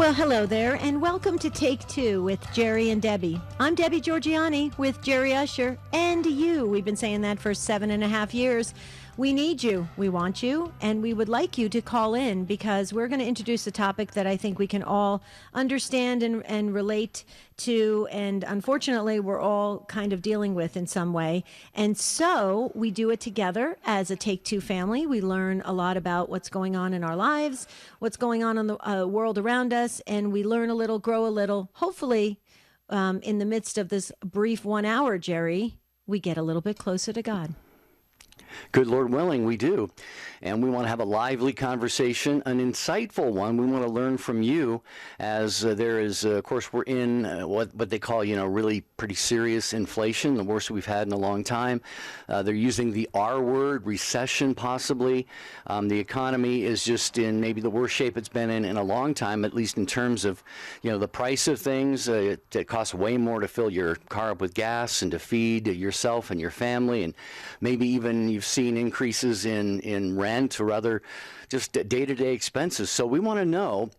Well, hello there, and welcome to Take Two with Jerry and Debbie. I'm Debbie Georgiani with Jerry Usher and you. We've been saying that for 7.5 years. We need you, we want you, and we would like you to call in because we're going to introduce a topic that I think we can all understand and relate to, and unfortunately we're all kind of dealing with in some way. And so we do it together as a Take Two family. We learn a lot about what's going on in our lives, what's going on in the world around us, and we learn a little, grow a little. Hopefully, in the midst of this brief 1 hour, Jerry, we get a little bit closer to God. Good Lord willing, we do. And we want to have a lively conversation, an insightful one. We want to learn from you as there is, of course, we're in what they call, really pretty serious inflation, the worst we've had in a long time. They're using the R word, recession possibly. The economy is just in maybe the worst shape it's been in a long time, at least in terms of, the price of things. It costs way more to fill your car up with gas and to feed yourself and your family, and maybe even you've seen increases in rent or other just day-to-day expenses. So we want to know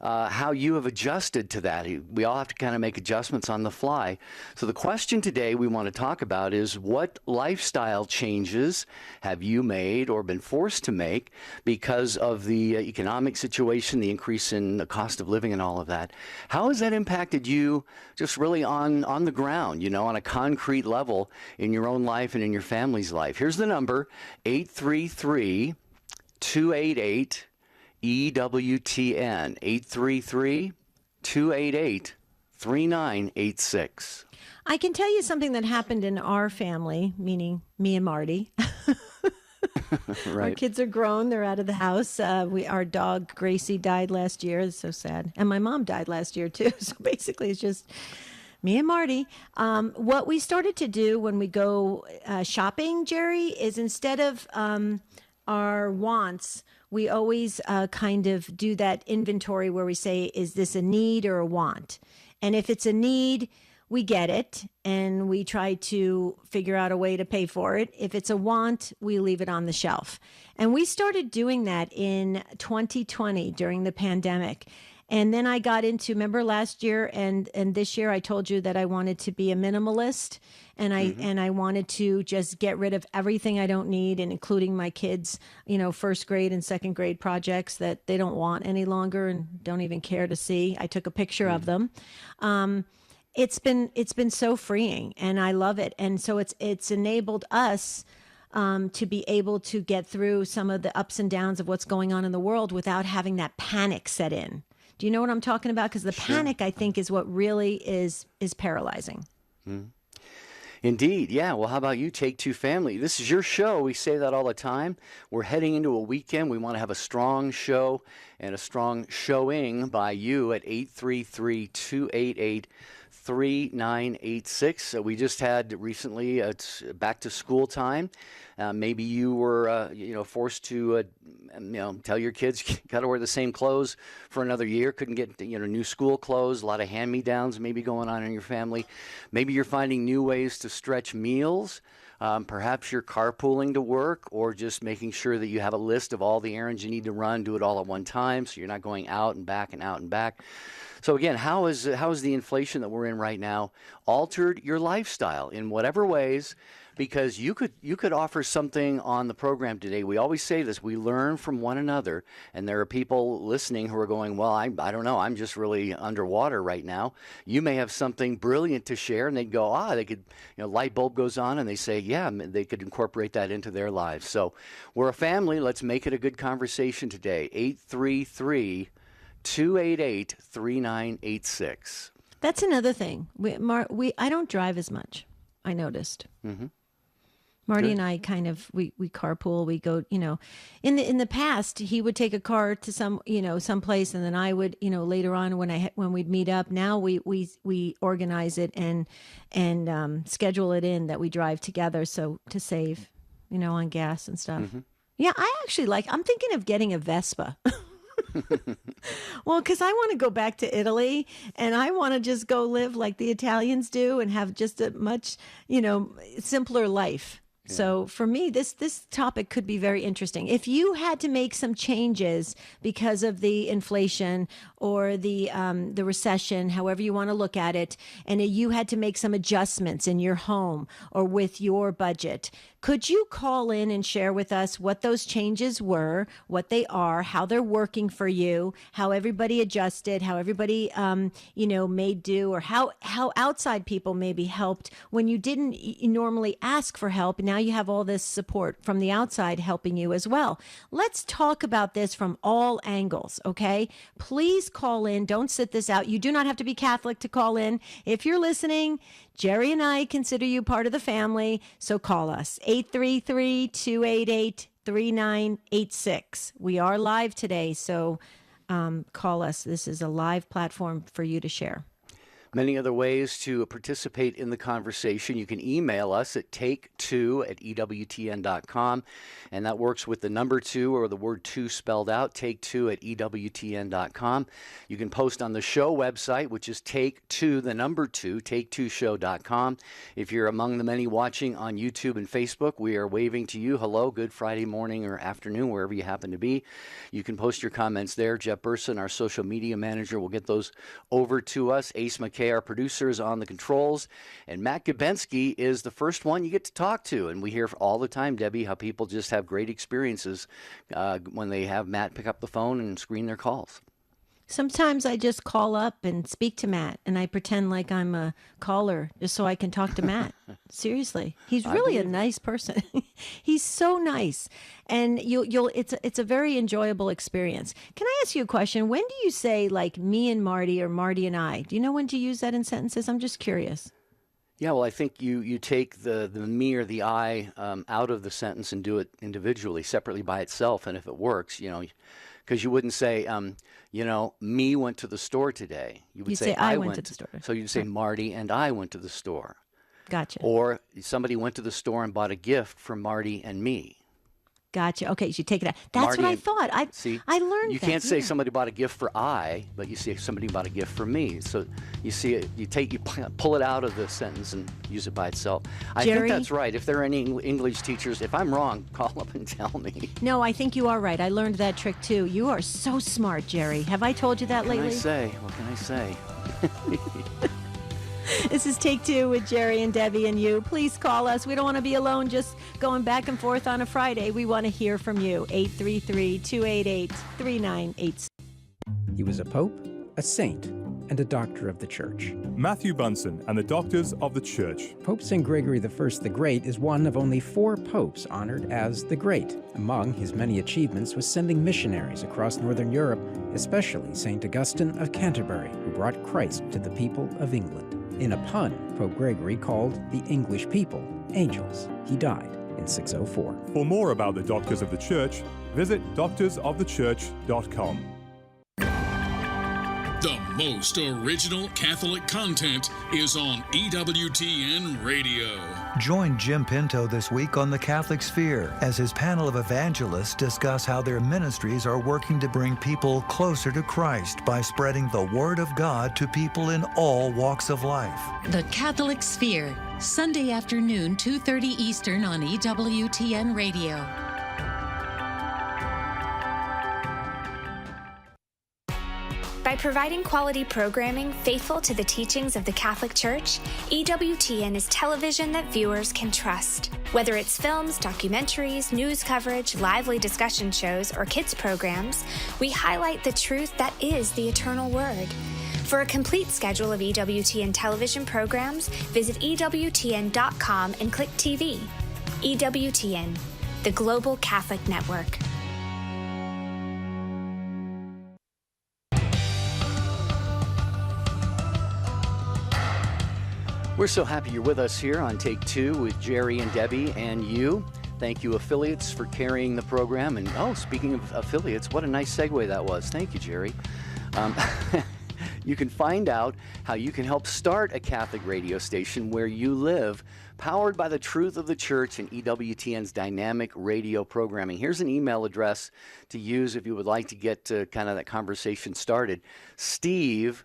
how you have adjusted to that. We all have to kind of make adjustments on the fly. So the question today we want to talk about is, what lifestyle changes have you made or been forced to make because of the economic situation, the increase in the cost of living and all of that? How has that impacted you just really on the ground, on a concrete level in your own life and in your family's life? Here's the number, 833-288 EWTN, 833-288-3986. I can tell you something that happened in our family, meaning me and Marty. Right. Our kids are grown. They're out of the house. Our dog, Gracie, died last year. It's so sad. And my mom died last year, too. So basically, it's just me and Marty. What we started to do when we go shopping, Jerry, is instead of our wants, we always kind of do that inventory where we say, is this a need or a want? And if it's a need, we get it and we try to figure out a way to pay for it. If it's a want, we leave it on the shelf. And we started doing that in 2020 during the pandemic. And then I got into, remember last year and this year, I told you that I wanted to be a minimalist, and I wanted to just get rid of everything I don't need, and including my kids, first grade and second grade projects that they don't want any longer and don't even care to see. I took a picture of them. It's been so freeing, and I love it. And so it's enabled us to be able to get through some of the ups and downs of what's going on in the world without having that panic set in. Do you know what I'm talking about? Because the panic, I think, is what really is paralyzing. Indeed. Yeah. Well, how about you, Take Two family? This is your show. We say that all the time. We're heading into a weekend. We want to have a strong show and a strong showing by you at 833-288-3986. We just had recently, it's back to school time. Maybe you were, forced to, tell your kids you got to wear the same clothes for another year. Couldn't get, new school clothes. A lot of hand-me-downs maybe going on in your family. Maybe you're finding new ways to stretch meals. Perhaps you're carpooling to work, or just making sure that you have a list of all the errands you need to run, do it all at one time, so you're not going out and back and out and back. So again, how is the inflation that we're in right now altered your lifestyle in whatever ways? Because you could offer something on the program today. We always say this, we learn from one another, and there are people listening who are going, well, I don't know, I'm just really underwater right now. You may have something brilliant to share, and they'd go, they could, light bulb goes on, and they say, yeah, they could incorporate that into their lives. So we're a family. Let's make it a good conversation today. 833-288-3986. That's another thing. I don't drive as much, I noticed. Mm-hmm. Marty and I kind of, we carpool, we go, in the past, he would take a car to someplace, and then I would, later on when we'd meet up. Now we organize it and schedule it in that we drive together. So to save, on gas and stuff. Mm-hmm. Yeah. I'm thinking of getting a Vespa. Well, because I want to go back to Italy, and I want to just go live like the Italians do and have just a much, simpler life. So for me, this topic could be very interesting. If you had to make some changes because of the inflation or the recession, however you want to look at it, and you had to make some adjustments in your home or with your budget, could you call in and share with us what those changes were, what they are, how they're working for you, how everybody adjusted, how everybody made do, or how outside people maybe helped when you didn't normally ask for help? Now you have all this support from the outside helping you as well. Let's talk about this from all angles, okay? Please call in. Don't sit this out. You do not have to be Catholic to call in. If you're listening, Jerry and I consider you part of the family, so call us, 833-288-3986. We are live today, so call us. This is a live platform for you to share. Many other ways to participate in the conversation. You can email us at take2@ewtn.com, and that works with the number 2 or the word 2 spelled out, take2@ewtn.com. You can post on the show website, which is take2, the number 2, take2show.com. If you're among the many watching on YouTube and Facebook, we are waving to you. Hello, good Friday morning or afternoon, wherever you happen to be. You can post your comments there. Jeff Burson, our social media manager, will get those over to us. Ace McKay, our producer, is on the controls, and Matt Gabensky is the first one you get to talk to. And we hear all the time, Debbie, how people just have great experiences when they have Matt pick up the phone and screen their calls. Sometimes I just call up and speak to Matt, and I pretend like I'm a caller just so I can talk to Matt. Seriously, he's really a nice person. He's so nice, and it's a very enjoyable experience. Can I ask you a question? When do you say like me and Marty or Marty and I? Do you know when to use that in sentences? I'm just curious. Yeah, well, I think you take the me or the I out of the sentence and do it individually, separately by itself, and if it works, because you wouldn't say, me went to the store today. You would say I went to the store. So you'd say Marty and I went to the store. Gotcha. Or somebody went to the store and bought a gift for Marty and me. Gotcha. Okay, so you take it out. That's Marty what I thought. I learned you that. can't say somebody bought a gift for I, but you say somebody bought a gift for me. So you see it, you pull it out of the sentence and use it by itself. I think that's right. If there are any English teachers, if I'm wrong, call up and tell me. No, I think you are right. I learned that trick too. You are so smart, Jerry. Have I told you that lately? What can I say? This is Take Two with Jerry and Debbie and you. Please call us. We don't want to be alone just going back and forth on a Friday. We want to hear from you. 833-288-3986. He was a pope, a saint, and a doctor of the church. Matthew Bunson and the Doctors of the Church. Pope St. Gregory I the Great is one of only 4 popes honored as the Great. Among his many achievements was sending missionaries across Northern Europe, especially St. Augustine of Canterbury, who brought Christ to the people of England. In a pun, Pope Gregory called the English people angels. He died in 604. For more about the Doctors of the Church, visit doctorsofthechurch.com. The most original Catholic content is on EWTN Radio. Join Jim Pinto this week on The Catholic Sphere as his panel of evangelists discuss how their ministries are working to bring people closer to Christ by spreading the Word of God to people in all walks of life. The Catholic Sphere, Sunday afternoon, 2:30 Eastern on EWTN Radio. By providing quality programming faithful to the teachings of the Catholic Church, EWTN is television that viewers can trust. Whether it's films, documentaries, news coverage, lively discussion shows, or kids programs, we highlight the truth that is the eternal Word. For a complete schedule of EWTN television programs, visit EWTN.com and click TV. EWTN, the Global Catholic Network. We're so happy you're with us here on Take Two with Jerry and Debbie and you. Thank you, affiliates, for carrying the program. And, speaking of affiliates, what a nice segue that was. Thank you, Jerry. You can find out how you can help start a Catholic radio station where you live, powered by the truth of the church and EWTN's dynamic radio programming. Here's an email address to use if you would like to get kind of that conversation started. Steve,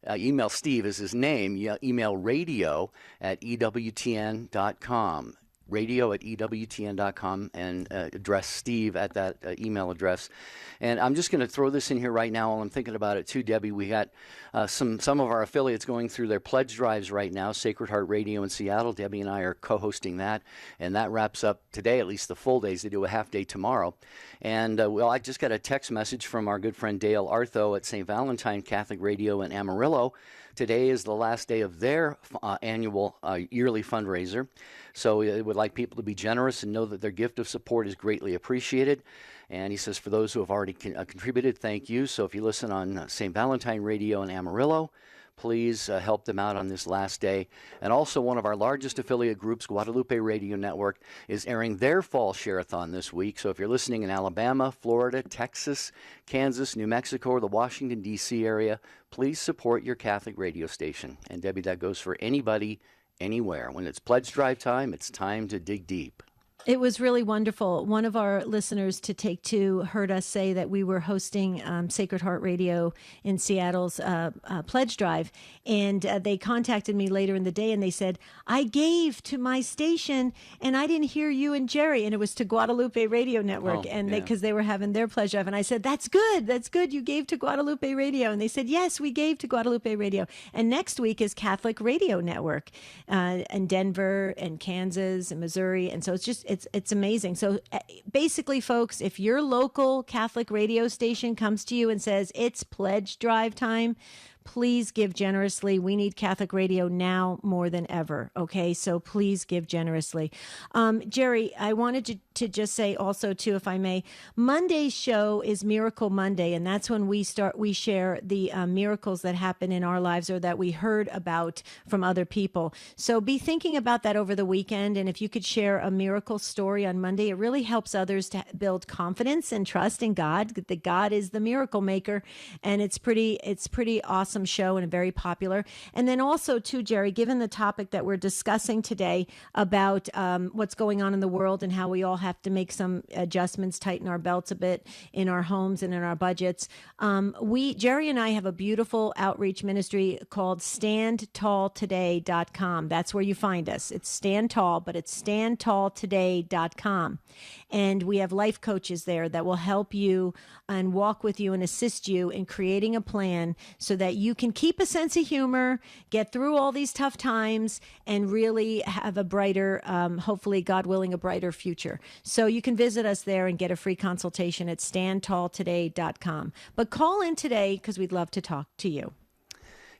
email Steve is his name, email radio@ewtn.com. radio@ewtn.com, and address Steve at that email address. And I'm just going to throw this in here right now while I'm thinking about it too, Debbie. We got some of our affiliates going through their pledge drives right now. Sacred Heart Radio in Seattle. Debbie and I are co-hosting that, and that wraps up today, at least the full days. They do a half day tomorrow. And I just got a text message from our good friend Dale Artho at St. Valentine Catholic Radio in Amarillo. Today is the last day of their annual yearly fundraiser. So we would like people to be generous and know that their gift of support is greatly appreciated. And he says, for those who have already contributed, thank you. So if you listen on St. Valentine Radio in Amarillo, please help them out on this last day. And also, one of our largest affiliate groups, Guadalupe Radio Network, is airing their fall share-a-thon this week. So if you're listening in Alabama, Florida, Texas, Kansas, New Mexico, or the Washington, D.C. area, please support your Catholic radio station. And Debbie, that goes for anybody, anywhere. When it's pledge drive time, it's time to dig deep. It was really wonderful. One of our listeners to Take Two heard us say that we were hosting Sacred Heart Radio in Seattle's pledge drive, and they contacted me later in the day, and they said, I gave to my station, and I didn't hear you and Jerry, and it was to Guadalupe Radio Network, because they were having their pledge drive, and I said, that's good, you gave to Guadalupe Radio, and they said, yes, we gave to Guadalupe Radio, and next week is Catholic Radio Network in Denver and Kansas and Missouri, and so it's amazing. So basically, folks, if your local Catholic radio station comes to you and says it's pledge drive time, please give generously. We need Catholic radio now more than ever. Okay, so please give generously. Jerry, I wanted to just say also too, if I may, Monday's show is Miracle Monday, and that's when we share the miracles that happen in our lives or that we heard about from other people. So be thinking about that over the weekend, and if you could share a miracle story on Monday, it really helps others to build confidence and trust in God. That God is the miracle maker, and it's pretty awesome show and very popular. And then also too, Jerry, given the topic that we're discussing today about what's going on in the world and how we all have to make some adjustments, tighten our belts a bit in our homes and in our budgets, Jerry and I have a beautiful outreach ministry called standtalltoday.com. That's where you find us. It's Stand Tall, but it's standtalltoday.com. And we have life coaches there that will help you and walk with you and assist you in creating a plan so that you can keep a sense of humor, get through all these tough times, and really have a brighter, hopefully, God willing, a brighter future. So you can visit us there and get a free consultation at standtalltoday.com. But call in today because we'd love to talk to you.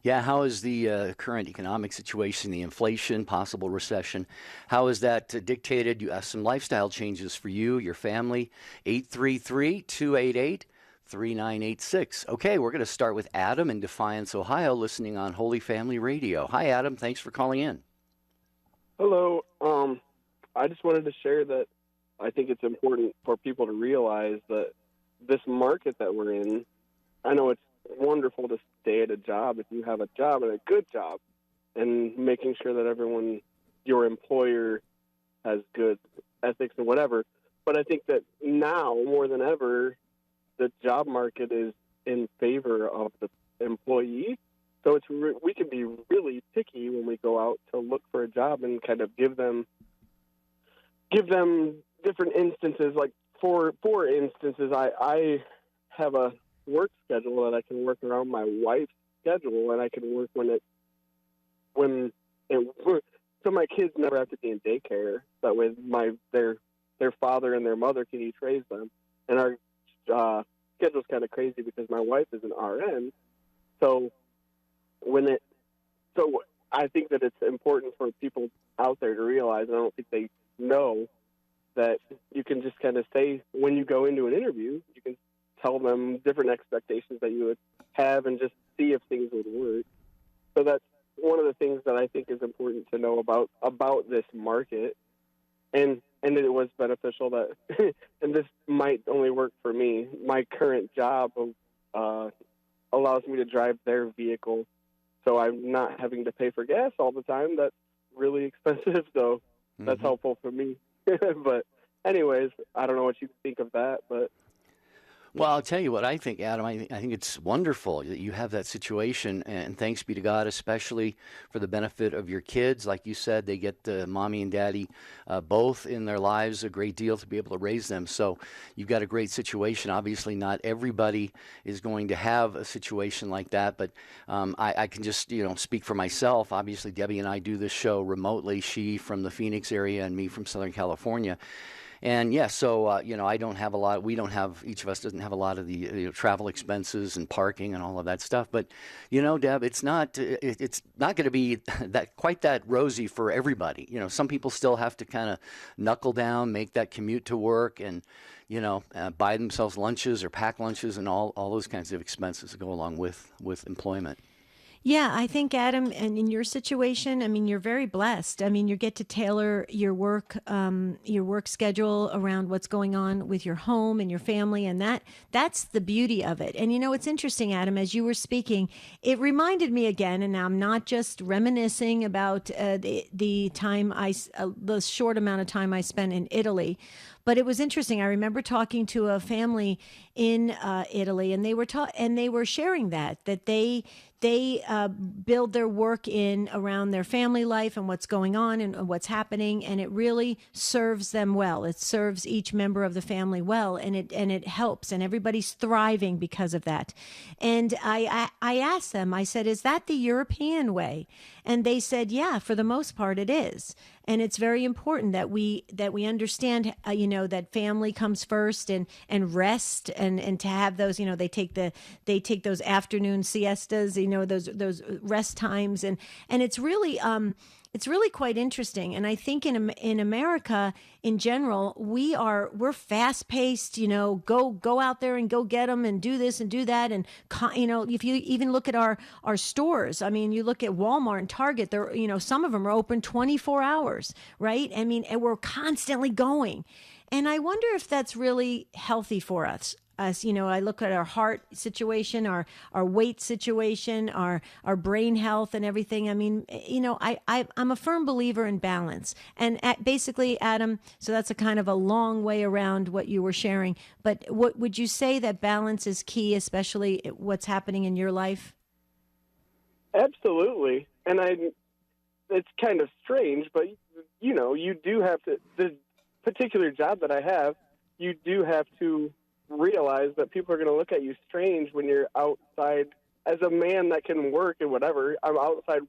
Yeah, how is the current economic situation, the inflation, possible recession, how is that dictated? You have some lifestyle changes for you, your family. 833-288-3986. Okay, we're going to start with Adam in Defiance, Ohio, listening on Holy Family Radio. Hi, Adam. Thanks for calling in. Hello. I just wanted to share that I think it's important for people to realize that this market that we're in, I know it's wonderful to stay at a job if you have a job and a good job, and making sure that everyone, your employer, has good ethics and whatever. But I think that now more than ever, the job market is in favor of the employee. So we can be really picky when we go out to look for a job and kind of give them different instances. Like for instances, I have a work schedule that I can work around my wife's schedule, and I can work so my kids never have to be in daycare. That way their father and their mother can each raise them. And our schedule's kind of crazy because my wife is an RN. So I think that it's important for people out there to realize, and I don't think they know, that you can just kind of say when you go into an interview, you can tell them different expectations that you would have and just see if things would work. So that's one of the things that I think is important to know about this market. And it was beneficial that, and this might only work for me, my current job allows me to drive their vehicle, so I'm not having to pay for gas all the time. That's really expensive, so that's helpful for me. But anyways, I don't know what you think of that, but... Well, I'll tell you what I think, Adam. I think it's wonderful that you have that situation, and thanks be to God, especially for the benefit of your kids. Like you said, they get mommy and daddy both in their lives a great deal to be able to raise them. So you've got a great situation. Obviously, not everybody is going to have a situation like that, but I can just speak for myself. Obviously, Debbie and I do this show remotely. She from the Phoenix area, and me from Southern California. And yeah, so I don't have a lot. We don't have. Each of us doesn't have a lot of the travel expenses and parking and all of that stuff. But Deb, it's not going to be quite that rosy for everybody. Some people still have to kind of knuckle down, make that commute to work, and buy themselves lunches or pack lunches and all those kinds of expenses that go along with employment. Yeah, I think, Adam, and in your situation, I mean, you're very blessed. I mean, you get to tailor your work schedule around what's going on with your home and your family, and that's the beauty of it. And it's interesting, Adam, as you were speaking, it reminded me again, and I'm not just reminiscing about the time the short amount of time I spent in Italy. But it was interesting. I remember talking to a family in Italy, and they were sharing that they build their work in around their family life and what's going on and what's happening, and it really serves them well. It serves each member of the family well, and it helps, and everybody's thriving because of that. And I asked them, I said, "Is that the European way?" And they said, "Yeah, for the most part, it is." And it's very important that we understand, that family comes first, and rest, and to have those, they take those afternoon siestas, those rest times, and it's really quite interesting. And I think in America in general, we're fast paced, go out there and go get them and do this and do that. And, if you even look at our stores, I mean, you look at Walmart and Target, they're, some of them are open 24 hours, right? I mean, and we're constantly going. And I wonder if that's really healthy for us. I look at our heart situation, our weight situation, our brain health and everything. I mean, I'm a firm believer in balance. And basically, Adam, so that's a kind of a long way around what you were sharing. But what would you say that balance is key, especially what's happening in your life? Absolutely. And it's kind of strange, but, you do have to, the particular job that I have, you do have to realize that people are going to look at you strange when you're outside. As a man that can work and whatever, I'm outside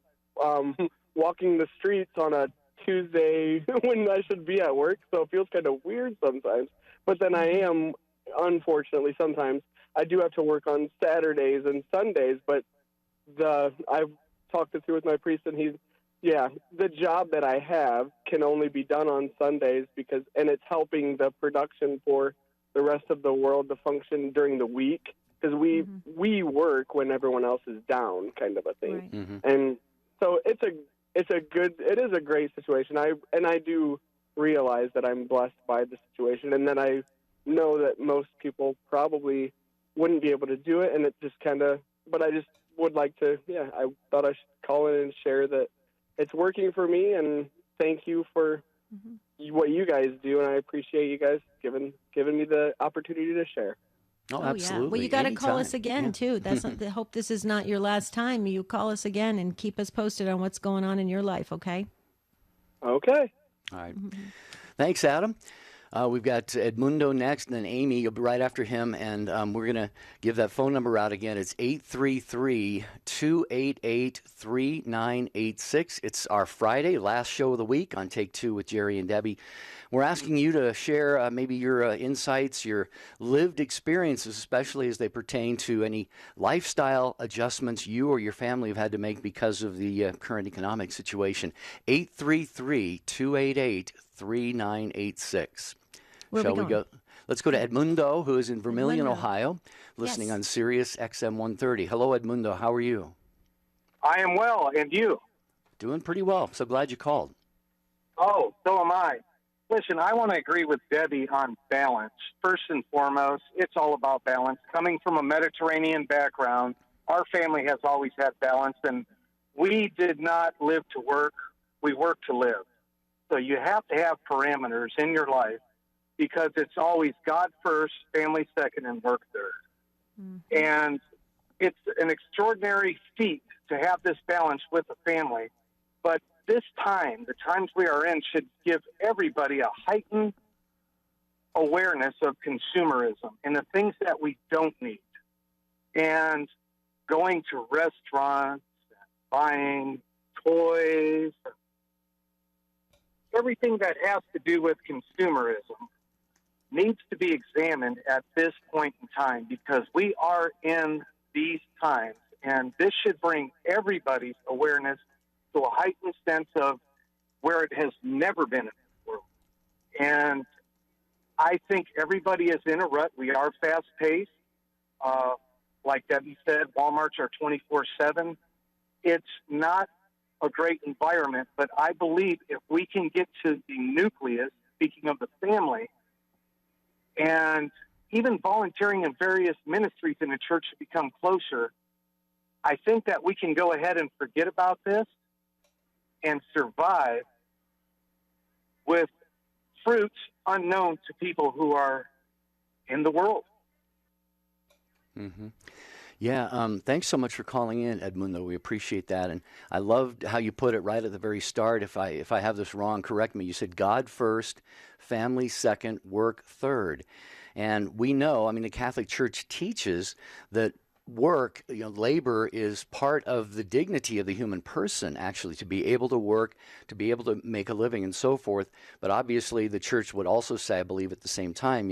walking the streets on a Tuesday when I should be at work, so it feels kind of weird sometimes. But then I am, unfortunately, sometimes I do have to work on Saturdays and Sundays, but I've talked it through with my priest, and the job that I have can only be done on Sundays and it's helping the production for the rest of the world to function during the week, because we work when everyone else is down, kind of a thing. Right. Mm-hmm. And so it is a great situation. I do realize that I'm blessed by the situation, and then I know that most people probably wouldn't be able to do it, and it just but I just would like to, I thought I should call in and share that it's working for me, and thank you for what you guys do, and I appreciate you guys giving me the opportunity to share. Oh, absolutely. Yeah. Well, you got to call Anytime. us again too. That's I hope this is not your last time. You call us again and keep us posted on what's going on in your life. Okay. Okay. All right. Thanks, Adam. We've got Edmundo next, and then Amy. You'll be right after him, and we're going to give that phone number out again. It's 833-288-3986. It's our Friday, last show of the week on Take Two with Jerry and Debbie. We're asking you to share maybe your insights, your lived experiences, especially as they pertain to any lifestyle adjustments you or your family have had to make because of the current economic situation. 833-288-3986. Shall we go? Let's go to Edmundo, who is in Vermilion, Ohio, listening on Sirius XM 130. Hello, Edmundo. How are you? I am well, and you? Doing pretty well. So glad you called. Oh, so am I. Listen, I want to agree with Debbie on balance. First and foremost, it's all about balance. Coming from a Mediterranean background, our family has always had balance, and we did not live to work. We worked to live. So you have to have parameters in your life, because it's always God first, family second, and work third. And it's an extraordinary feat to have this balance with a family. But this time, the times we are in, should give everybody a heightened awareness of consumerism and the things that we don't need. And going to restaurants, buying toys, everything that has to do with consumerism needs to be examined at this point in time, because we are in these times, and this should bring everybody's awareness to a heightened sense of where it has never been in the world. And I think everybody is in a rut. We are fast-paced. Like Debbie said, Walmarts are 24/7. It's not a great environment, but I believe if we can get to the nucleus, speaking of the family, and even volunteering in various ministries in the church to become closer, I think that we can go ahead and forget about this and survive with fruits unknown to people who are in the world. Mm-hmm. Yeah, thanks so much for calling in, Edmundo. We appreciate that, and I loved how you put it right at the very start. If I have this wrong, correct me. You said God first, family second, work third, and we know. I mean, the Catholic Church teaches that work, labor is part of the dignity of the human person, actually, to be able to work, to be able to make a living and so forth. But obviously the church would also say, I believe at the same time,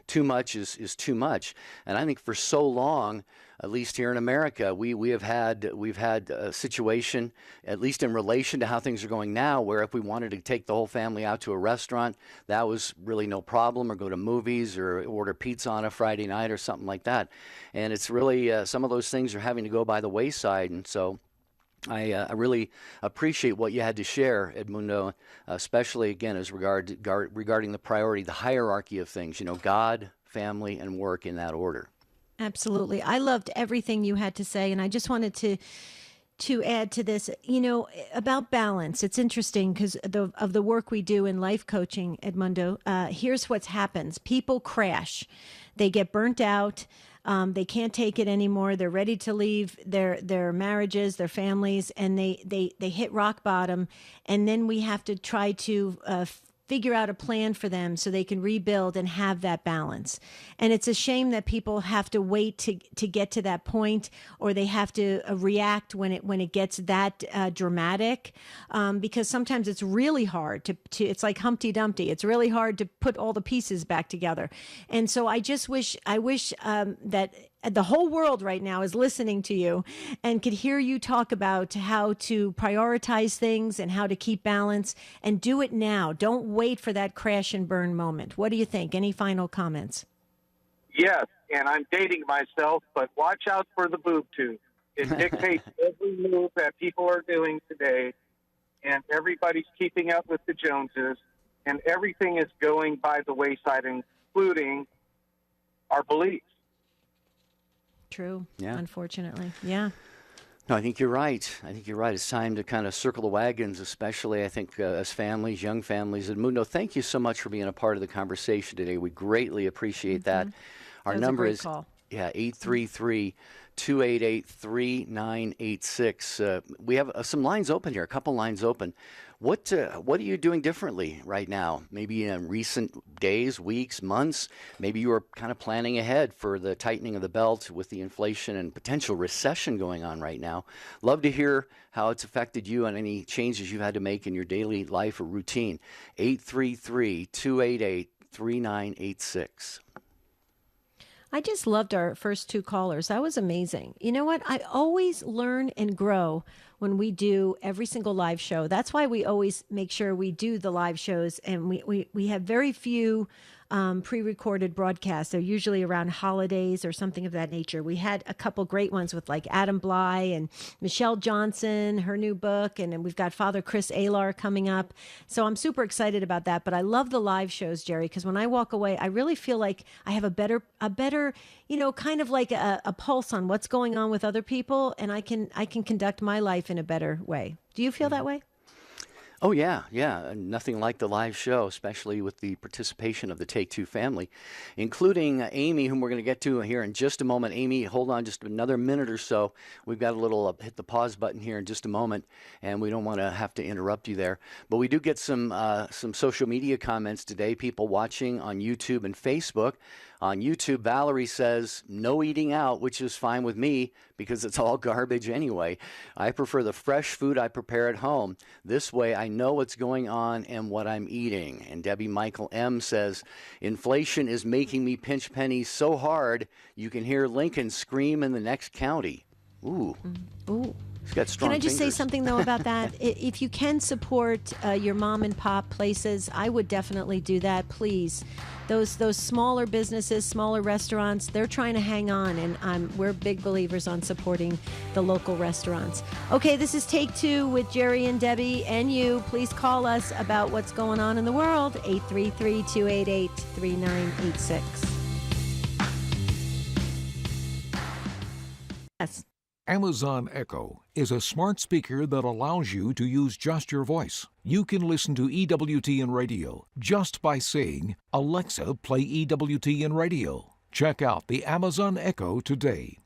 too much is too much. And I think for so long, at least here in America, we've had a situation, at least in relation to how things are going now, where if we wanted to take the whole family out to a restaurant, that was really no problem, or go to movies or order pizza on a Friday night or something like that. And it's really, some of those things are having to go by the wayside. And so I really appreciate what you had to share, Edmundo, especially, again, as regarding the priority, the hierarchy of things, God, family, and work in that order. Absolutely. I loved everything you had to say, and I just wanted to add to this, about balance. It's interesting because of the work we do in life coaching, Edmundo. Here's what happens. People crash. They get burnt out. They can't take it anymore. They're ready to leave their marriages, their families, and they hit rock bottom. And then we have to try to figure out a plan for them so they can rebuild and have that balance. And it's a shame that people have to wait to get to that point, or they have to react when it gets that dramatic, because sometimes it's really hard to it's like Humpty Dumpty. It's really hard to put all the pieces back together. And so I wish that the whole world right now is listening to you and could hear you talk about how to prioritize things and how to keep balance, and do it now. Don't wait for that crash and burn moment. What do you think? Any final comments? Yes, and I'm dating myself, but watch out for the boob tube. It dictates every move that people are doing today, and everybody's keeping up with the Joneses, and everything is going by the wayside, including our beliefs. True. Yeah. Unfortunately. Yeah. No, I think you're right. It's time to kind of circle the wagons, especially, I think, as families, young families. And Edmundo, thank you so much for being a part of the conversation today. We greatly appreciate that. Our number is 833-288-3986. We have some lines open here, a couple lines open. What are you doing differently right now? Maybe in recent days, weeks, months. Maybe you are kind of planning ahead for the tightening of the belt with the inflation and potential recession going on right now. Love to hear how it's affected you and any changes you've had to make in your daily life or routine. 833-288-3986. I just loved our first two callers. That was amazing. You know what? I always learn and grow when we do every single live show. That's why we always make sure we do the live shows, and we have very few pre-recorded broadcasts. They're usually around holidays or something of that nature. We had a couple great ones with like Adam Bly and Michelle Johnson, her new book, and then we've got Father Chris Alar coming up. So I'm super excited about that. But I love the live shows, Jerry, because when I walk away, I really feel like I have a better, kind of like a pulse on what's going on with other people, and I can conduct my life in a better way. Do you feel that way? Oh, yeah. Nothing like the live show, especially with the participation of the Take Two family, including Amy, whom we're going to get to here in just a moment. Amy, hold on just another minute or so. We've got a little hit the pause button here in just a moment, and we don't want to have to interrupt you there. But we do get some social media comments today, people watching on YouTube and Facebook. On YouTube, Valerie says, no eating out, which is fine with me because it's all garbage anyway. I prefer the fresh food I prepare at home. This way I know what's going on and what I'm eating. And Debbie Michael M. says, inflation is making me pinch pennies so hard you can hear Lincoln scream in the next county. Ooh. Ooh. He's got strong Can I just say fingers. something, though, about that? If you can support your mom and pop places, I would definitely do that, please. Those smaller businesses, smaller restaurants, they're trying to hang on, and we're big believers on supporting the local restaurants. Okay, this is Take Two with Jerry and Debbie and you. Please call us about what's going on in the world, 833-288-3986. Yes. Amazon Echo is a smart speaker that allows you to use just your voice. You can listen to EWTN Radio just by saying, Alexa, play EWTN Radio. Check out the Amazon Echo today.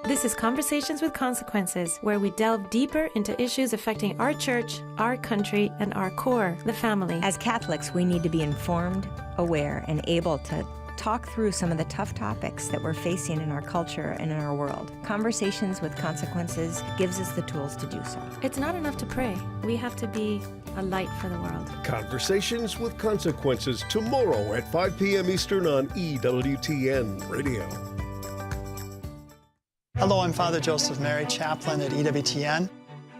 This is Conversations with Consequences, where we delve deeper into issues affecting our church, our country, and our core, the family. As Catholics, we need to be informed, aware, and able to talk through some of the tough topics that we're facing in our culture and in our world. Conversations with Consequences gives us the tools to do so. It's not enough to pray. We have to be a light for the world. Conversations with Consequences tomorrow at 5 p.m. Eastern on EWTN Radio. Hello, I'm Father Joseph Mary, chaplain at EWTN.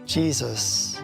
Jesus,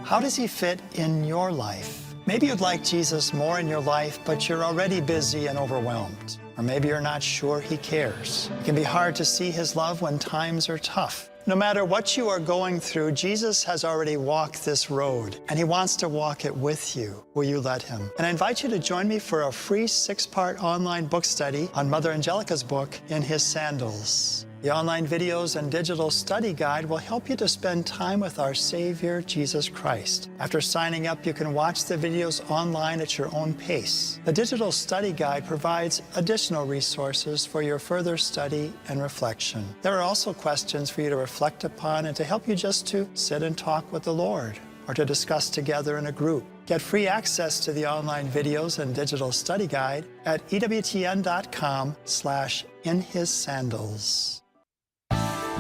how does he fit in your life? Maybe you'd like Jesus more in your life, but you're already busy and overwhelmed. Or maybe you're not sure he cares. It can be hard to see his love when times are tough. No matter what you are going through, Jesus has already walked this road, and he wants to walk it with you. Will you let him? And I invite you to join me for a free 6-part online book study on Mother Angelica's book, In His Sandals. The online videos and digital study guide will help you to spend time with our Savior, Jesus Christ. After signing up, you can watch the videos online at your own pace. The digital study guide provides additional resources for your further study and reflection. There are also questions for you to reflect upon and to help you just to sit and talk with the Lord or to discuss together in a group. Get free access to the online videos and digital study guide at EWTN.com/inhissandals.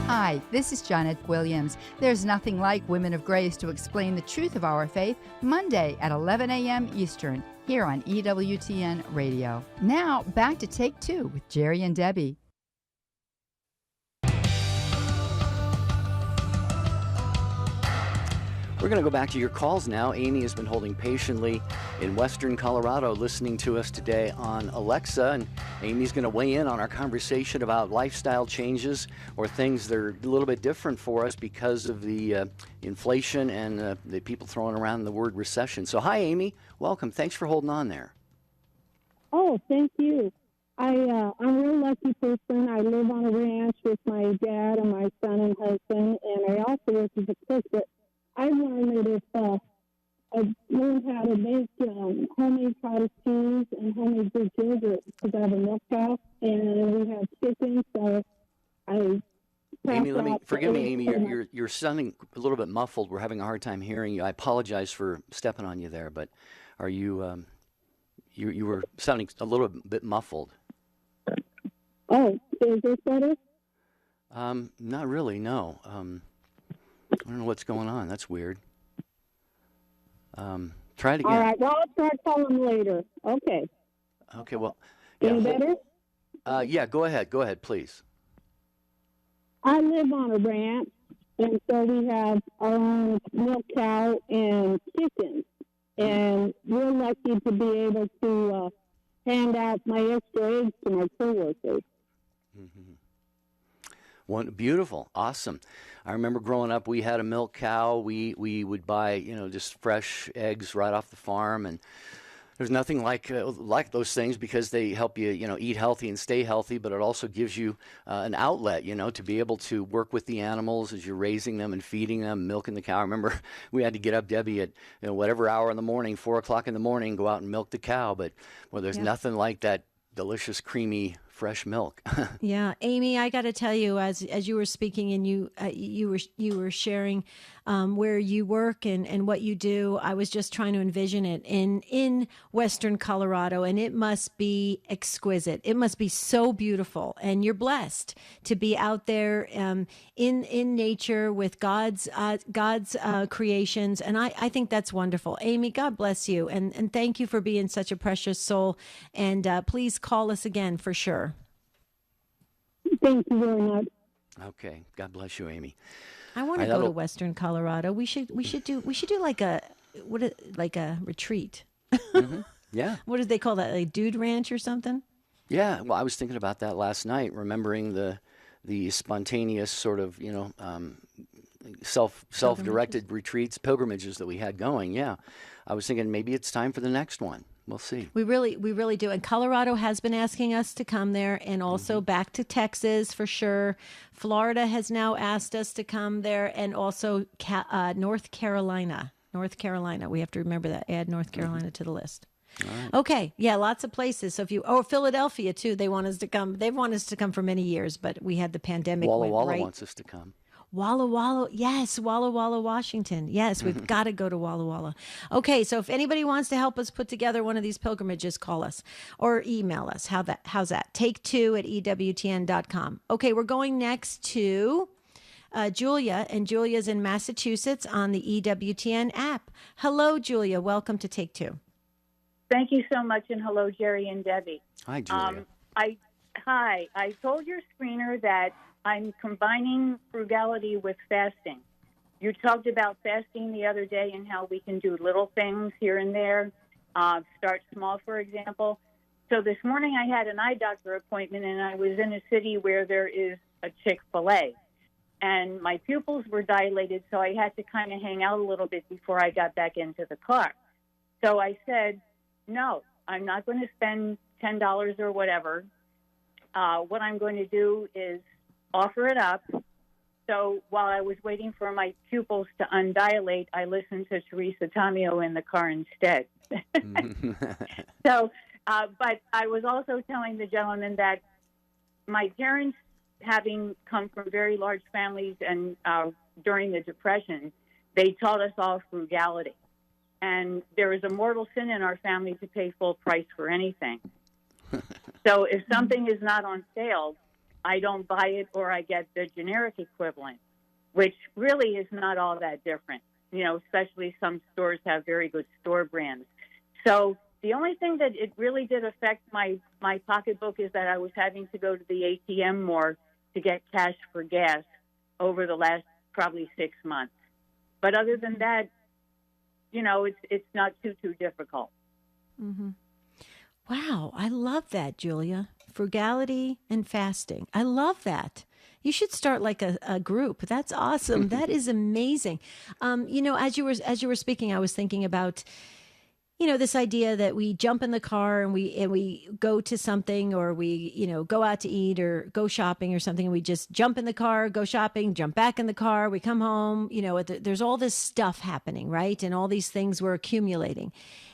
Hi, this is Janet Williams. There's nothing like Women of Grace to explain the truth of our faith, Monday at 11 a.m. Eastern, here on EWTN Radio. Now, back to Take Two with Jerry and Debbie. We're going to go back to your calls now. Amy has been holding patiently in Western Colorado, listening to us today on Alexa. And Amy's going to weigh in on our conversation about lifestyle changes or things that are a little bit different for us because of the inflation and the people throwing around the word recession. So hi, Amy. Welcome. Thanks for holding on there. Oh, thank you. I'm a real lucky person. I live on a ranch with my dad and my son and husband, and I also work as a cook. But I learned that if I learned how to make homemade cottage cheese and homemade Greek yogurt because I have a milk cow and we have chicken, so I. Amy, forgive me, Amy. You're sounding a little bit muffled. We're having a hard time hearing you. I apologize for stepping on you there, but are you? You were sounding a little bit muffled. Oh, is this better? Not really. No. I don't know what's going on. That's weird. Try it again. All right. Well, I'll try calling later. Okay. Okay. Well. Any better? Yeah. Go ahead. Go ahead, please. I live on a ranch, and so we have our own milk cow and chickens, and we're lucky to be able to hand out my extra eggs to my coworkers. Mm-hmm. Beautiful, awesome. I remember growing up, we had a milk cow. We would buy, just fresh eggs right off the farm, and There's nothing like those things because they help you, eat healthy and stay healthy, but it also gives you an outlet, to be able to work with the animals as you're raising them and feeding them, milking the cow. I remember we had to get up, Debbie, at whatever hour in the morning, 4 o'clock in the morning, go out and milk the cow. But there's nothing like that delicious, creamy, fresh milk. Yeah, Amy, I got to tell you, as you were speaking and you were sharing where you work and what you do, I was just trying to envision it in Western Colorado, and it must be exquisite. It must be so beautiful, and you're blessed to be out there in nature with God's creations, and I think that's wonderful. Amy, God bless you, and thank you for being such a precious soul. And please call us again for sure. Thank you very much. Okay, God bless you, Amy. I want to go to Western Colorado. We should do like a retreat. Mm-hmm. Yeah. What did they call that? Like Dude Ranch or something? Yeah. Well, I was thinking about that last night, remembering the spontaneous sort of self-directed retreats, pilgrimages that we had going. Yeah. I was thinking maybe it's time for the next one. We'll see. We really do. And Colorado has been asking us to come there, and also back to Texas for sure. Florida has now asked us to come there, and also North Carolina. North Carolina. We have to remember that. Add North Carolina to the list. Right. Okay. Yeah, lots of places. So Philadelphia too. They want us to come. They've wanted us to come for many years, but we had the pandemic. Walla Walla wants us to come. Walla Walla, yes, Walla Walla, Washington. Yes, we've got to go to Walla Walla. Okay, so if anybody wants to help us put together one of these pilgrimages, call us or email us. How's that? Take2@EWTN.com. Okay, we're going next to Julia, and Julia's in Massachusetts on the EWTN app. Hello, Julia. Welcome to Take Two. Thank you so much, and hello, Jerry and Debbie. Hi, Julia. I told your screener that I'm combining frugality with fasting. You talked about fasting the other day and how we can do little things here and there, start small, for example. So this morning I had an eye doctor appointment, and I was in a city where there is a Chick-fil-A. And my pupils were dilated, so I had to kind of hang out a little bit before I got back into the car. So I said, no, I'm not going to spend $10 or whatever. What I'm going to do is offer it up. So while I was waiting for my pupils to undilate, I listened to Teresa Tomeo in the car instead. But I was also telling the gentleman that my parents, having come from very large families and during the Depression, they taught us all frugality. And there is a mortal sin in our family to pay full price for anything. So if something is not on sale, I don't buy it, or I get the generic equivalent, which really is not all that different. Especially some stores have very good store brands. So the only thing that it really did affect my pocketbook is that I was having to go to the ATM more to get cash for gas over the last probably 6 months. But other than that, it's not too difficult. Mm-hmm. Wow, I love that, Julia. Frugality and fasting. I love that. You should start like a group. That's awesome. That is amazing. As you were speaking, I was thinking about, this idea that we jump in the car and we go to something, or we, go out to eat or go shopping or something, and we just jump in the car, go shopping, jump back in the car, we come home, there's all this stuff happening, right? And all these things we're accumulating.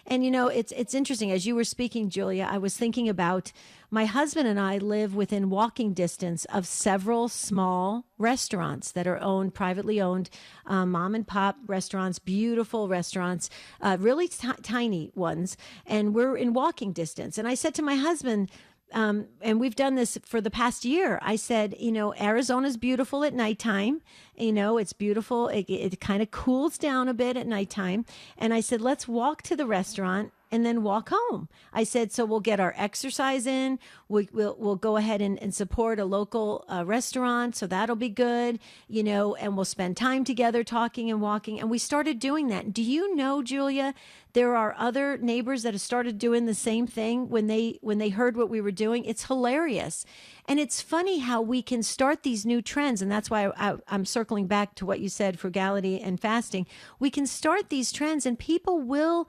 And, it's interesting. As you were speaking, Julia, I was thinking about my husband and I live within walking distance of several small restaurants that are privately owned, mom and pop restaurants, beautiful restaurants, really tiny ones. And we're in walking distance. And I said to my husband, and we've done this for the past year, I said, Arizona's beautiful at nighttime. It's beautiful. It kind of cools down a bit at nighttime. And I said, let's walk to the restaurant and then walk home. I said, so we'll get our exercise in. We'll go ahead and support a local restaurant. So that'll be good, and we'll spend time together talking and walking. And we started doing that. Do you know, Julia, There are other neighbors that have started doing the same thing when they heard what we were doing. It's hilarious. And it's funny how we can start these new trends. And that's why I'm circling back to what you said, frugality and fasting. We can start these trends and people will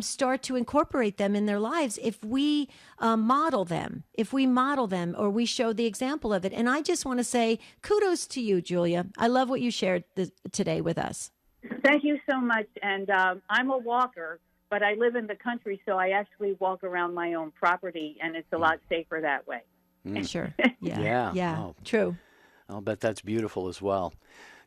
start to incorporate them in their lives if we model them, or we show the example of it. And I just want to say kudos to you, Julia. I love what you shared today with us. Thank you so much. And I'm a walker, but I live in the country, so I actually walk around my own property, and it's a lot safer that way. Sure. Yeah. Oh, true. I'll bet that's beautiful as well.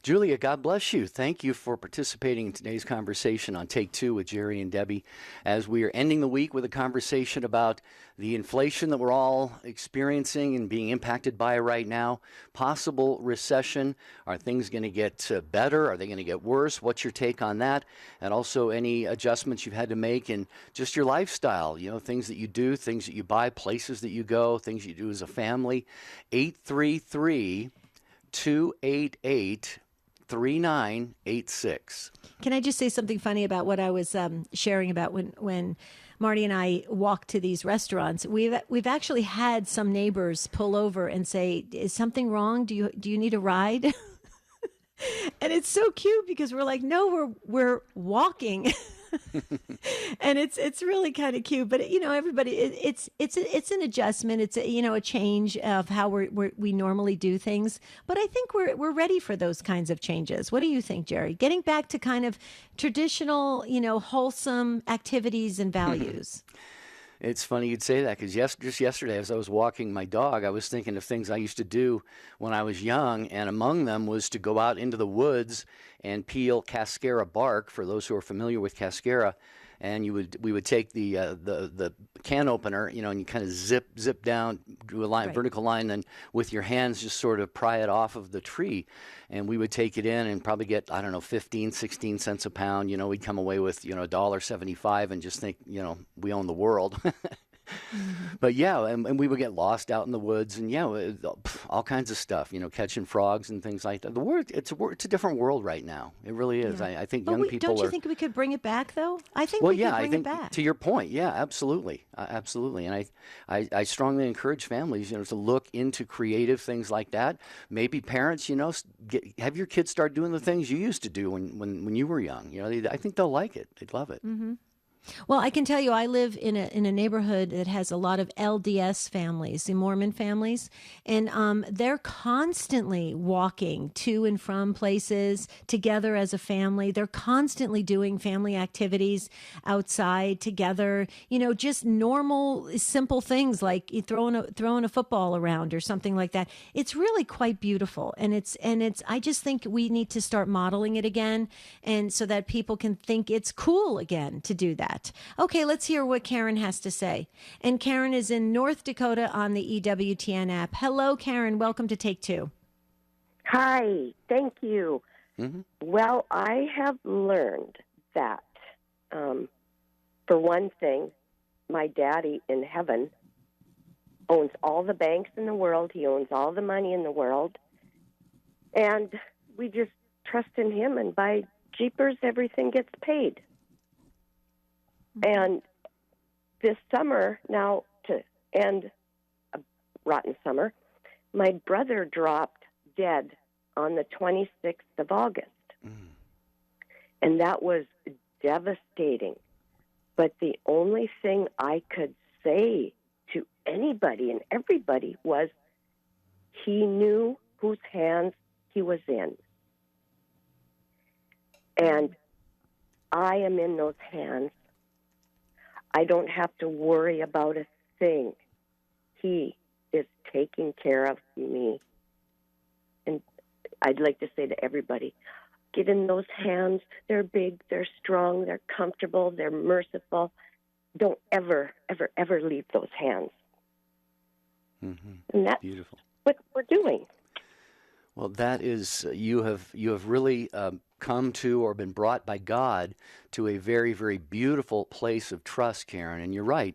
Julia, God bless you. Thank you for participating in today's conversation on Take Two with Jerry and Debbie, as we are ending the week with a conversation about the inflation that we're all experiencing and being impacted by right now, possible recession. Are things going to get better? Are they going to get worse? What's your take on that? And also any adjustments you've had to make in just your lifestyle, things that you do, things that you buy, places that you go, things you do as a family. 833-288-3986. Can I just say something funny about what I was sharing about when Marty and I walk to these restaurants? We've actually had some neighbors pull over and say, "Is something wrong? Do you need a ride?" And it's so cute because we're like, "No, we're walking." And it's really kind of cute, but everybody, it's an adjustment. It's a change of how we normally do things. But I think we're ready for those kinds of changes. What do you think, Jerry? Getting back to kind of traditional, wholesome activities and values. It's funny you'd say that because just yesterday as I was walking my dog, I was thinking of things I used to do when I was young, and among them was to go out into the woods and peel cascara bark, for those who are familiar with cascara. And we would take the can opener, and you kind of zip down, do a line, vertical line, and with your hands just sort of pry it off of the tree. And we would take it in and probably get, 15, 16 cents a pound. We'd come away with, $1.75 and just think, we own the world. But yeah, and we would get lost out in the woods, and all kinds of stuff, catching frogs and things like that. The world, it's a different world right now. It really is. Yeah. I think but young people don't you think we could bring it back though? I think we could bring it back. To your point, yeah, absolutely, absolutely. And I strongly encourage families, to look into creative things like that. Maybe parents, have your kids start doing the things you used to do when you were young. I think they'll like it. They'd love it. Mm-hmm. Well, I can tell you, I live in a neighborhood that has a lot of LDS families, the Mormon families, and they're constantly walking to and from places together as a family. They're constantly doing family activities outside together. Just normal, simple things like throwing a football around or something like that. It's really quite beautiful, and it's. I just think we need to start modeling it again, and so that people can think it's cool again to do that. Okay, let's hear what Karen has to say. And Karen is in North Dakota on the EWTN app. Hello, Karen. Welcome to Take Two. Hi. Thank you. Mm-hmm. Well, I have learned that, for one thing, my daddy in heaven owns all the banks in the world. He owns all the money in the world. And we just trust in him, and by jeepers, everything gets paid. And this summer, now to end a rotten summer, my brother dropped dead on the 26th of August. And that was devastating. But the only thing I could say to anybody and everybody was he knew whose hands he was in. And I am in those hands. I don't have to worry about a thing. He is taking care of me. And I'd like to say to everybody, get in those hands. They're big, they're strong, they're comfortable, they're merciful. Don't ever, ever, ever leave those hands. Mm-hmm. And that's beautiful. What we're doing. Well, that is, you have really come to or been brought by God to a very, very beautiful place of trust, Karen. And you're right.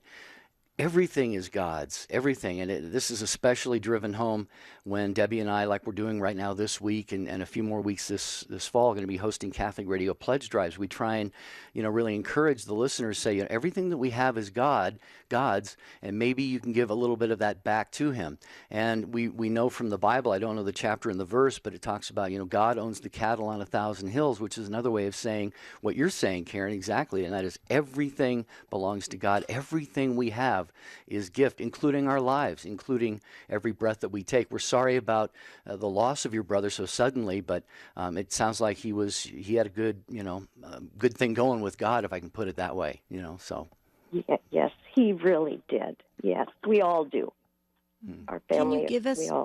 Everything is God's, everything. And this is especially driven home when Debbie and I, like we're doing right now this week and a few more weeks this fall, are going to be hosting Catholic Radio Pledge Drives. We try and, really encourage the listeners, say, everything that we have is God's, and maybe you can give a little bit of that back to him. And we know from the Bible, I don't know the chapter and the verse, but it talks about, God owns the cattle on 1,000 hills, which is another way of saying what you're saying, Karen, exactly. And that is everything belongs to God. Everything we have is gift, including our lives, including every breath that we take. We're sorry about the loss of your brother so suddenly, but it sounds like he had a good, good thing going with God, if I can put it that way, so. Yes, he really did. Yes, we all do. Our family.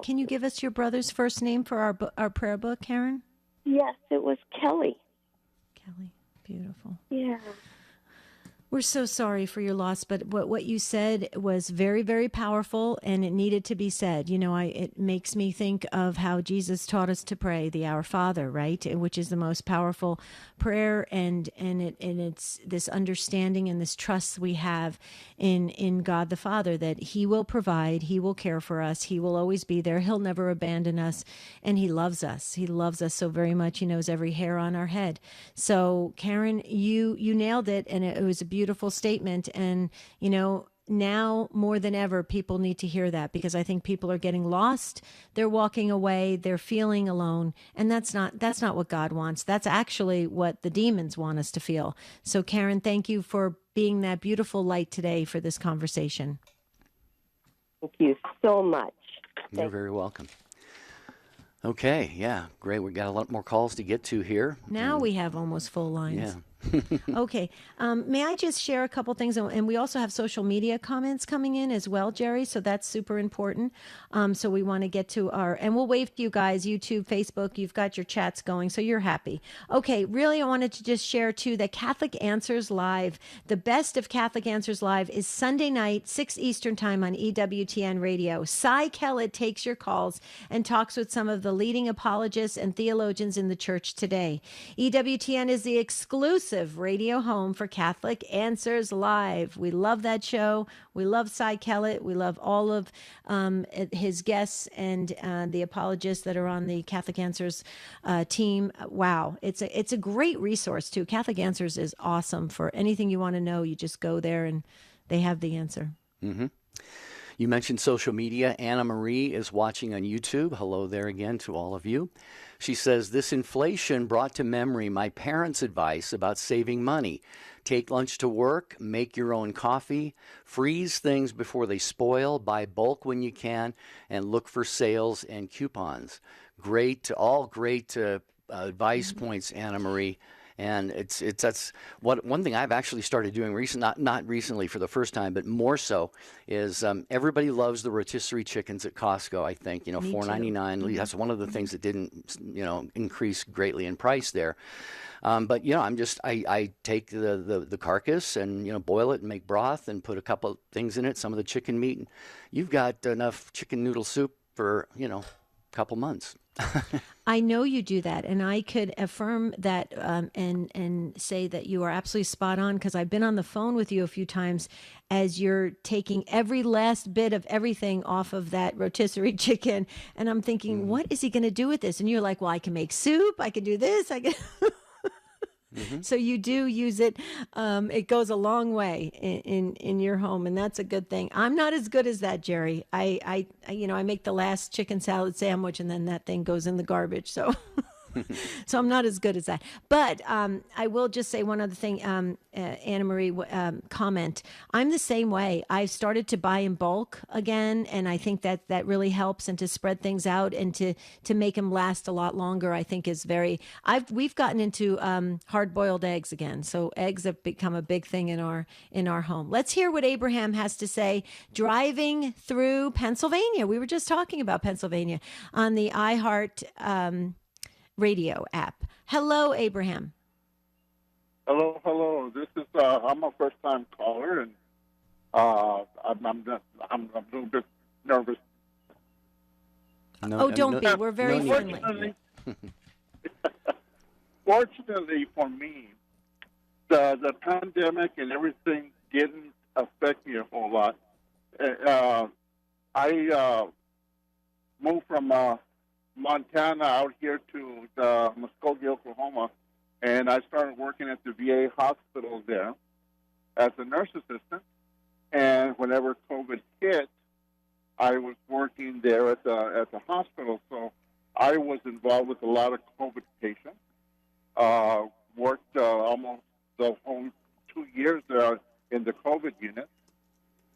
Can you give us your brother's first name for our prayer book, Karen? Yes, it was Kelly. Kelly, beautiful. Yeah. We're so sorry for your loss, but what you said was very, very powerful, and it needed to be said. It makes me think of how Jesus taught us to pray the Our Father, right? Which is the most powerful prayer, and it's this understanding and this trust we have in God the Father that He will provide, He will care for us, He will always be there, He'll never abandon us, and He loves us. He loves us so very much. He knows every hair on our head. So, Karen, you nailed it, and it was a beautiful statement. And, now more than ever, people need to hear that, because I think people are getting lost. They're walking away. They're feeling alone. And that's not what God wants. That's actually what the demons want us to feel. So, Karen, thank you for being that beautiful light today for this conversation. Thank you so much. You're very welcome. Okay, yeah, great. We got a lot more calls to get to here. Now we have almost full lines. Yeah. Okay. May I just share a couple things? And we also have social media comments coming in as well, Jerry. So that's super important. So we want to get to and we'll wave to you guys, YouTube, Facebook. You've got your chats going, so you're happy. Okay. Really, I wanted to just share too that Catholic Answers Live, the best of Catholic Answers Live, is Sunday night, 6 Eastern time on EWTN Radio. Cy Kellett takes your calls and talks with some of the leading apologists and theologians in the church today. EWTN is the exclusive radio home for Catholic Answers Live. We love that show. We love Cy Kellett. We love all of his guests and the apologists that are on the Catholic Answers team. Wow. It's a great resource too. Catholic Answers is awesome. For anything you want to know, you just go there and they have the answer. Mm-hmm. You mentioned social media. Anna Marie is watching on YouTube. Hello there again to all of you. She says, this inflation brought to memory my parents' advice about saving money. Take lunch to work, make your own coffee, freeze things before they spoil, buy bulk when you can, and look for sales and coupons. All great advice points, Anna Marie. And that's one thing I've actually started doing not recently for the first time, but more so is everybody loves the rotisserie chickens at Costco. I think $4.99. Mm-hmm. That's one of the things that didn't increase greatly in price there. But I take the carcass and boil it and make broth and put a couple of things in it, some of the chicken meat, and you've got enough chicken noodle soup for a couple months. I know you do that, and I could affirm that and say that you are absolutely spot on, because I've been on the phone with you a few times as you're taking every last bit of everything off of that rotisserie chicken, and I'm thinking, what is he going to do with this? And you're like, well, I can make soup, I can do this, I can... Mm-hmm. So you do use it. It goes a long way in your home, and that's a good thing. I'm not as good as that, Jerry. I make the last chicken salad sandwich, and then that thing goes in the garbage. So So I'm not as good as that. But I will just say one other thing, Anna Marie, comment. I'm the same way. I've started to buy in bulk again, and I think that really helps, and to spread things out and to make them last a lot longer, I think is very... We've gotten into hard-boiled eggs again, so eggs have become a big thing in our home. Let's hear what Abraham has to say driving through Pennsylvania. We were just talking about Pennsylvania on the iHeart radio app. Hello, Abraham. Hello. This is I'm a first-time caller, and I'm a little bit nervous. Don't be. We're very friendly. Fortunately for me, the pandemic and everything didn't affect me a whole lot. I moved from Montana out here to Muskogee, Oklahoma, and I started working at the VA hospital there as a nurse assistant. And whenever COVID hit, I was working there at the hospital, so I was involved with a lot of COVID patients. Worked almost the whole 2 years there in the COVID unit,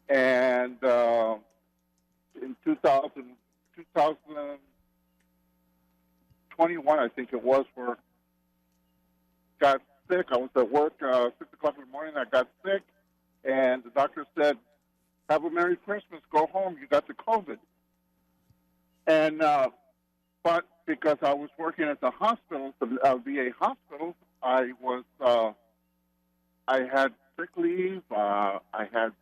and in 2021, I think it was, where got sick. I was at work 6 o'clock in the morning. I got sick, and the doctor said, "Have a Merry Christmas. Go home. You got the COVID." And but because I was working at the hospital, the VA hospital, I had sick leave. I had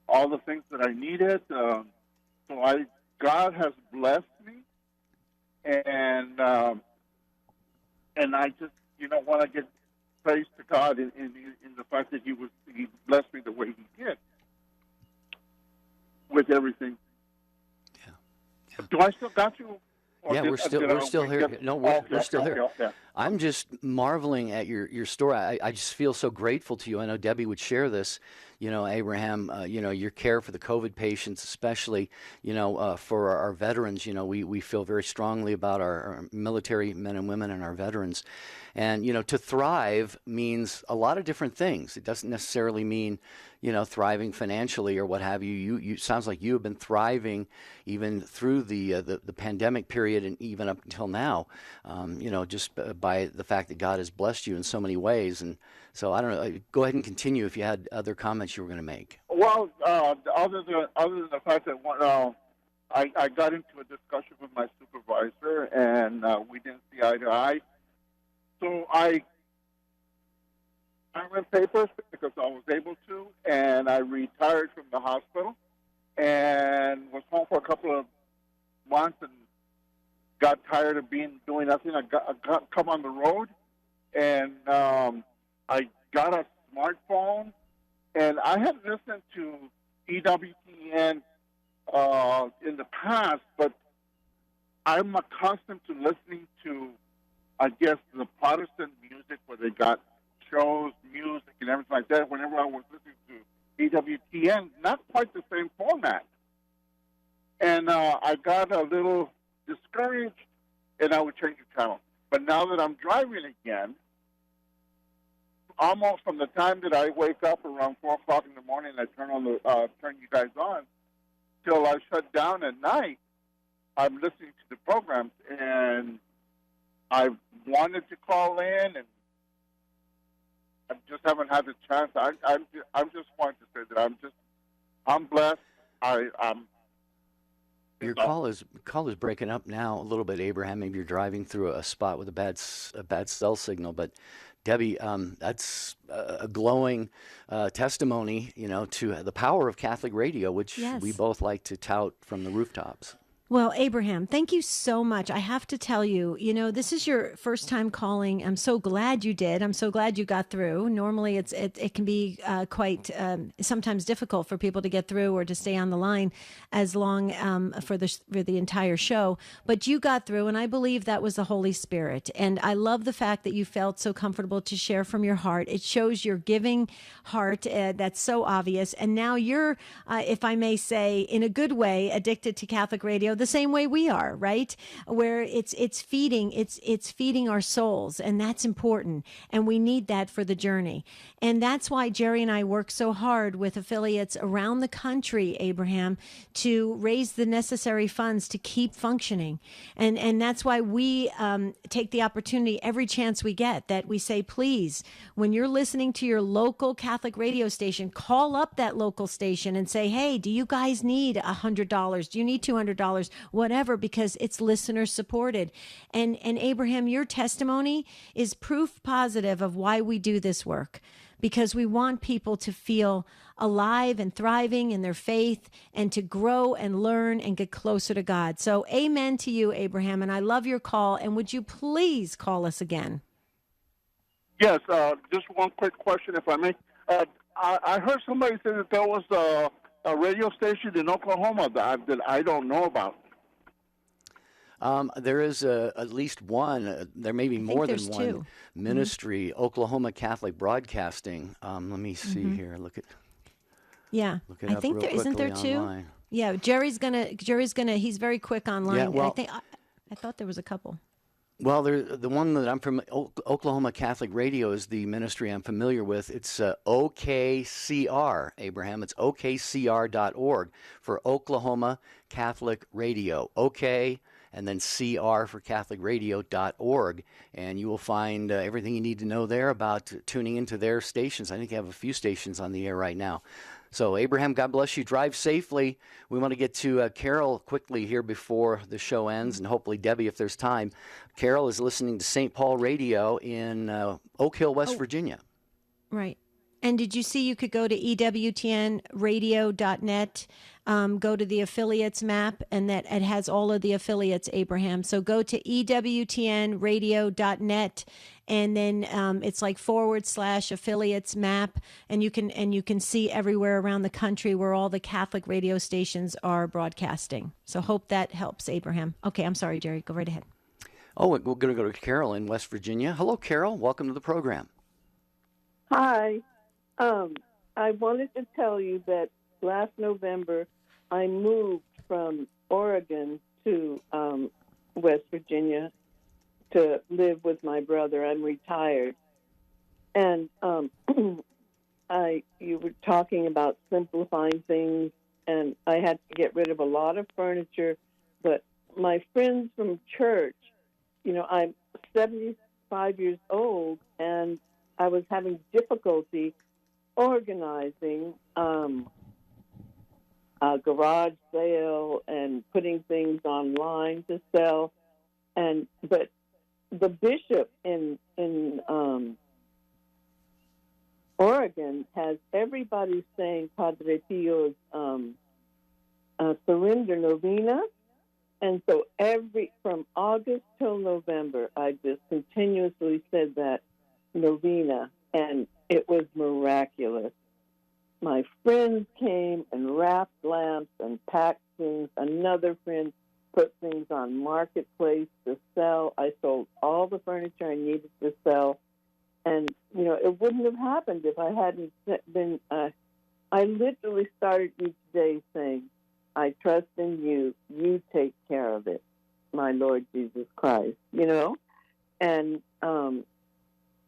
all the things that I needed. So God has blessed me, and I just want to give praise to God in the fact that He blessed me the way He did with everything. Yeah. Do I still got you? Yeah, we're still here. No, we're still here. Okay. I'm just marveling at your story. I just feel so grateful to you. I know Debbie would share this. Abraham, your care for the COVID patients, especially, for our veterans. We feel very strongly about our military men and women and our veterans. And, to thrive means a lot of different things. It doesn't necessarily mean, thriving financially or what have you. You sounds like you have been thriving even through the pandemic period and even up until now, just by the fact that God has blessed you in so many ways. And so I don't know. Go ahead and continue if you had other comments you were going to make. Well, other than the fact that I got into a discussion with my supervisor, and we didn't see eye to eye. So I went papers because I was able to, and I retired from the hospital and was home for a couple of months and got tired of doing nothing. I come on the road, and I got a smartphone, and I had listened to EWTN in the past, but I'm accustomed to listening to, I guess, the Protestant music where they got shows, music, and everything like that. Whenever I was listening to EWTN, not quite the same format. And I got a little discouraged, and I would change the channel. But now that I'm driving again, almost from the time that I wake up around 4 o'clock in the morning and I turn you guys on, till I shut down at night, I'm listening to the programs, and I wanted to call in, and I just haven't had the chance. I just wanted to say that I'm blessed. Your call is breaking up now a little bit, Abraham. Maybe you're driving through a spot with a bad cell signal. But Debbie, that's a glowing testimony, to the power of Catholic radio, which we both like to tout from the rooftops. Well, Abraham, thank you so much. I have to tell you, this is your first time calling. I'm so glad you did. I'm so glad you got through. Normally, it can be quite sometimes difficult for people to get through or to stay on the line as long for the entire show. But you got through, and I believe that was the Holy Spirit. And I love the fact that you felt so comfortable to share from your heart. It shows your giving heart. That's so obvious. And now you're, if I may say, in a good way, addicted to Catholic radio. The same way we are, right? Where it's feeding our souls, and that's important, and we need that for the journey. And that's why Jerry and I work so hard with affiliates around the country, Abraham, to raise the necessary funds to keep functioning. And that's why we take the opportunity every chance we get, that we say, please, when you're listening to your local Catholic radio station, call up that local station and say, hey, do you guys need $100? Do you need $200? Whatever, because it's listener supported. And Abraham, your testimony is proof positive of why we do this work, because we want people to feel alive and thriving in their faith and to grow and learn and get closer to God. So amen to you, Abraham, and I love your call. And would you please call us again? Yes, just one quick question, if I may. I heard somebody say that there was a radio station in Oklahoma that I don't know about? There is at least one. There may be more than one two. ministry. Oklahoma Catholic Broadcasting. Let me see here. Look it I up think real there isn't there quickly two. online. Yeah, Jerry's gonna. He's very quick online. Yeah, well, I thought there was a couple. Well, the one that I'm from, Oklahoma Catholic Radio, is the ministry I'm familiar with. It's OKCR, Abraham. It's okcr.org for Oklahoma Catholic Radio. OK, and then CR for CatholicRadio.org. And you will find everything you need to know there about tuning into their stations. I think they have a few stations on the air right now. So, Abraham, God bless you. Drive safely. We want to get to Carol quickly here before the show ends, and hopefully Debbie, if there's time. Carol is listening to St. Paul Radio in Oak Hill, West Virginia. Right. And did you see you could go to EWTNradio.net, go to the affiliates map, and that it has all of the affiliates, Abraham. So go to EWTNradio.net, and then it's like /affiliates map, and you can see everywhere around the country where all the Catholic radio stations are broadcasting. So hope that helps, Abraham. Okay, I'm sorry, Jerry. Go right ahead. Oh, we're going to go to Carol in West Virginia. Hello, Carol. Welcome to the program. Hi. I wanted to tell you that last November I moved from Oregon to West Virginia to live with my brother. I'm retired. And you were talking about simplifying things, and I had to get rid of a lot of furniture. But my friends from church, I'm 75 years old, and I was having difficulty organizing a garage sale and putting things online to sell, but the bishop in Oregon has everybody saying Padre Pio's surrender novena, and so from August till November, I just continuously said that novena, and it was miraculous. My friends came and wrapped lamps and packed things. Another friend put things on Marketplace to sell. I sold all the furniture I needed to sell. And, it wouldn't have happened if I hadn't been, I literally started each day saying, I trust in you. You take care of it, my Lord Jesus Christ, And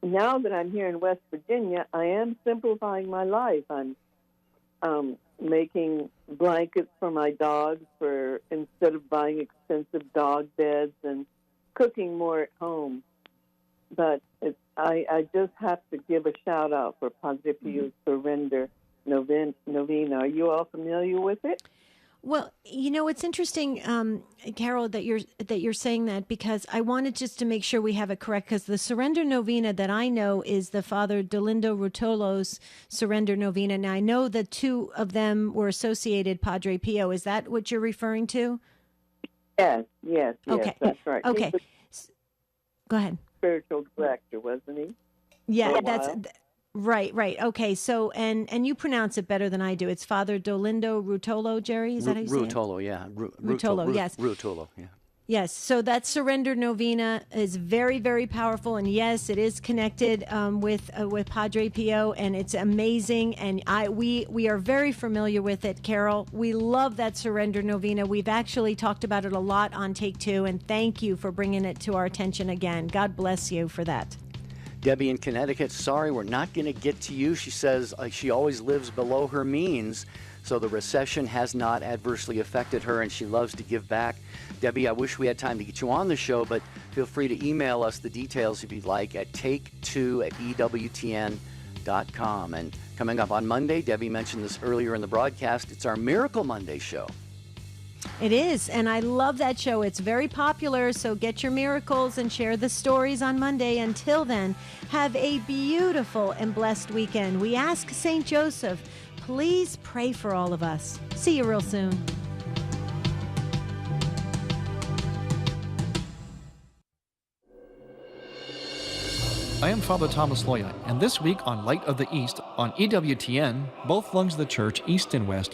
now that I'm here in West Virginia, I am simplifying my life. I'm making blankets for my dogs instead of buying expensive dog beds, and cooking more at home. But I just have to give a shout out for Padre Pio's Surrender Novena. Are you all familiar with it? Well, it's interesting, Carol, that you're saying that, because I wanted just to make sure we have it correct, because the Surrender Novena that I know is the Father Dolindo Rutolo's Surrender Novena. Now, I know the two of them were associated, Padre Pio. Is that what you're referring to? Yes, okay. That's right. Okay. He was Go ahead. spiritual director, wasn't he? Yeah, that's... Right. Okay. So, and you pronounce it better than I do. It's Father Dolindo Rutolo, Jerry. Is that how you say it? Rutolo, yeah. Rutolo, yes. Rutolo, yeah. Yes. So that Surrender Novena is very, very powerful, and yes, it is connected with Padre Pio, and it's amazing. And we are very familiar with it, Carol. We love that Surrender Novena. We've actually talked about it a lot on Take Two, and thank you for bringing it to our attention again. God bless you for that. Debbie in Connecticut, sorry, we're not going to get to you. She says she always lives below her means, so the recession has not adversely affected her, and she loves to give back. Debbie, I wish we had time to get you on the show, but feel free to email us the details if you'd like at take2@EWTN.com. And coming up on Monday, Debbie mentioned this earlier in the broadcast, it's our Miracle Monday show. It is, and I love that show. It's very popular, so get your miracles and share the stories on Monday. Until then, have a beautiful and blessed weekend. We ask St. Joseph, please pray for all of us. See you real soon. I am Father Thomas Loya, and this week on Light of the East on EWTN, both lungs of the church, East and West,